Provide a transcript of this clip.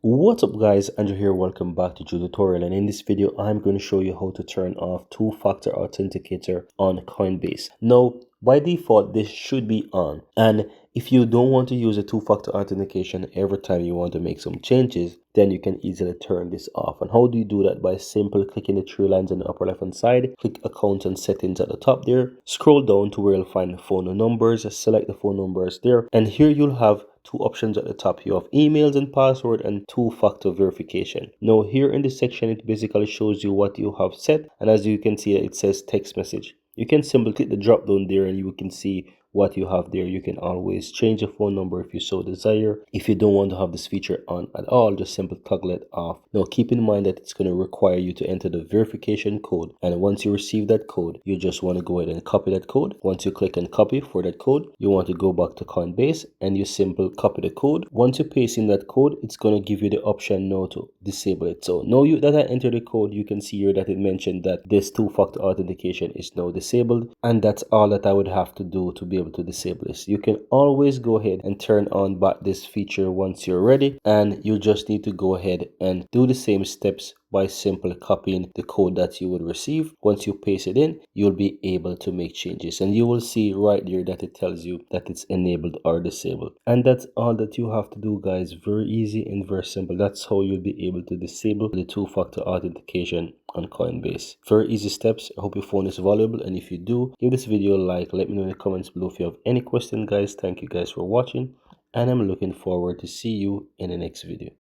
What's up guys, Andrew here, welcome back to the tutorial, and in this video I'm going to show you how to turn off two-factor authenticator on Coinbase. Now by default this should be on, and if you don't want to use a two-factor authentication every time you want to make some changes, then you can easily turn this off. And how do you do that? By simply clicking the three lines on the upper left hand side, click accounts and settings at the top there, scroll down to where you'll find the phone numbers, select the phone numbers there, and here you'll have two options at the top. You have emails and password and two-factor verification. Now here in this section it basically shows you what you have set, and as you can see it says text message. You can simply click the drop down there and you can see what you have there. You can always change the phone number if you so desire. If you don't want to have this feature on at all, just simply toggle it off. Now keep in mind that it's going to require you to enter the verification code, and once you receive that code you just want to go ahead and copy that code. Once you click on copy for that code, you want to go back to Coinbase and you simply copy the code. Once you paste in that code, it's going to give you the option now to disable it. So now that I enter the code, you can see here that it mentioned that this two-factor authentication is now disabled, and that's all that I would have to do to be able to disable this. You can always go ahead and turn on back this feature once you're ready, and you just need to go ahead and do the same steps by simply copying the code that you would receive. Once you paste it in, you'll be able to make changes, and you will see right there that it tells you that it's enabled or disabled. And that's all that you have to do guys. Very easy and very simple. That's how you'll be able to disable the two-factor authentication on Coinbase. Very easy steps. I hope you found this valuable, and if you do, give this video a like. Let me know in the comments below if you have any questions guys. Thank you guys for watching, and I'm looking forward to see you in the next video.